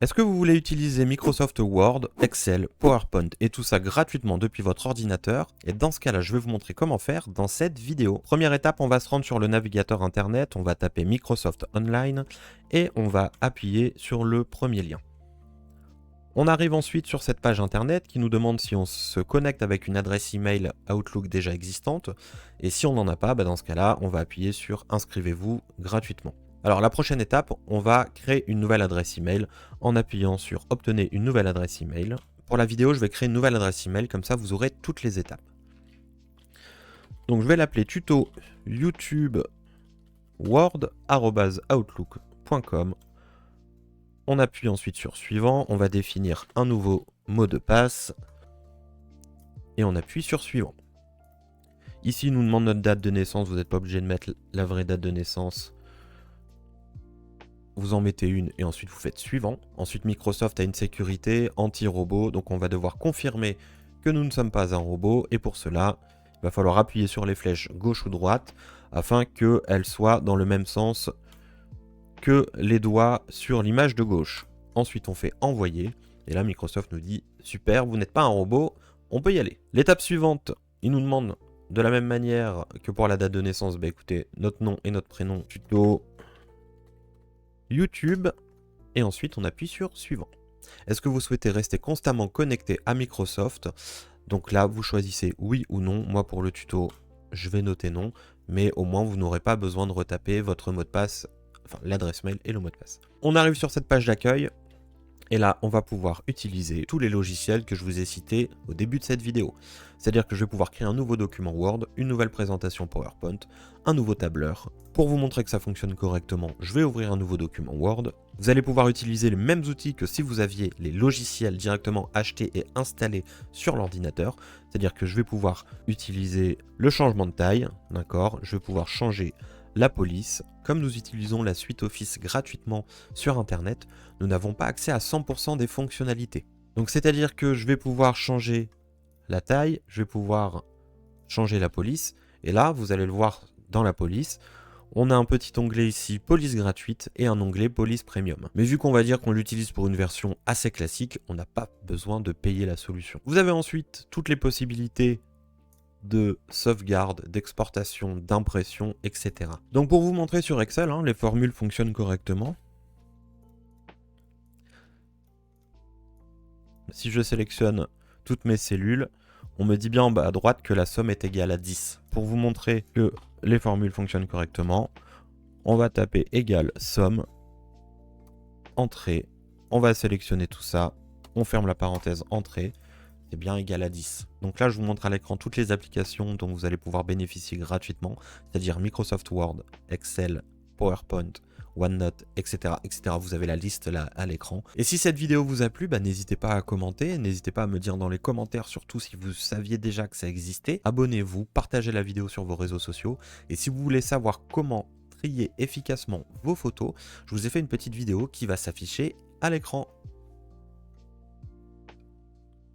Est-ce que vous voulez utiliser Microsoft Word, Excel, PowerPoint et tout ça gratuitement depuis votre ordinateur? Et dans ce cas-là, je vais vous montrer comment faire dans cette vidéo. Première étape, on va se rendre sur le navigateur internet, on va taper Microsoft Online et on va appuyer sur le premier lien. On arrive ensuite sur cette page internet qui nous demande si on se connecte avec une adresse email Outlook déjà existante. Et si on n'en a pas, dans ce cas-là, on va appuyer sur Inscrivez-vous gratuitement. Alors la prochaine étape, on va créer une nouvelle adresse email en appuyant sur Obtenez une nouvelle adresse email. Pour la vidéo, je vais créer une nouvelle adresse email, comme ça vous aurez toutes les étapes. Donc je vais l'appeler tuto YouTube word@outlook.com. On appuie ensuite sur suivant, on va définir un nouveau mot de passe et on appuie sur suivant. Ici, il nous demande notre date de naissance, vous n'êtes pas obligé de mettre la vraie date de naissance. Vous en mettez une et ensuite vous faites suivant. Ensuite, Microsoft a une sécurité anti-robot, donc on va devoir confirmer que nous ne sommes pas un robot. Et pour cela, il va falloir appuyer sur les flèches gauche ou droite afin qu'elles soient dans le même sens que les doigts sur l'image de gauche. Ensuite, on fait envoyer. Et là, Microsoft nous dit super, vous n'êtes pas un robot, on peut y aller. L'étape suivante, il nous demande de la même manière que pour la date de naissance, écoutez, notre nom et notre prénom, tuto YouTube, et ensuite on appuie sur suivant. Est-ce que vous souhaitez rester constamment connecté à Microsoft? Donc là, vous choisissez oui ou non. Moi, pour le tuto, je vais noter non, mais au moins vous n'aurez pas besoin de retaper votre mot de passe, enfin l'adresse mail et le mot de passe. On arrive sur cette page d'accueil. Et là, on va pouvoir utiliser tous les logiciels que je vous ai cités au début de cette vidéo. C'est-à-dire que je vais pouvoir créer un nouveau document Word, une nouvelle présentation PowerPoint, un nouveau tableur. Pour vous montrer que ça fonctionne correctement, je vais ouvrir un nouveau document Word. Vous allez pouvoir utiliser les mêmes outils que si vous aviez les logiciels directement achetés et installés sur l'ordinateur. C'est-à-dire que je vais pouvoir utiliser le changement de taille, d'accord? Je vais pouvoir changer la police. Comme nous utilisons la suite Office gratuitement sur Internet, nous n'avons pas accès à 100% des fonctionnalités. Donc c'est-à-dire que je vais pouvoir changer la taille, je vais pouvoir changer la police, et là, vous allez le voir dans la police, on a un petit onglet ici, police gratuite, et un onglet police premium. Mais vu qu'on va dire qu'on l'utilise pour une version assez classique, on n'a pas besoin de payer la solution. Vous avez ensuite toutes les possibilités de sauvegarde, d'exportation, d'impression, etc. Donc pour vous montrer sur Excel, les formules fonctionnent correctement. Si je sélectionne toutes mes cellules, on me dit bien en bas à droite que la somme est égale à 10. Pour vous montrer que les formules fonctionnent correctement, on va taper égale somme, entrée, on va sélectionner tout ça, on ferme la parenthèse entrée, c'est bien égal à 10. Donc là, je vous montre à l'écran toutes les applications dont vous allez pouvoir bénéficier gratuitement, c'est-à-dire Microsoft Word, Excel, PowerPoint, OneNote, etc., etc. Vous avez la liste là à l'écran. Et si cette vidéo vous a plu, n'hésitez pas à commenter, n'hésitez pas à me dire dans les commentaires, surtout si vous saviez déjà que ça existait. Abonnez-vous, partagez la vidéo sur vos réseaux sociaux. Et si vous voulez savoir comment trier efficacement vos photos, je vous ai fait une petite vidéo qui va s'afficher à l'écran.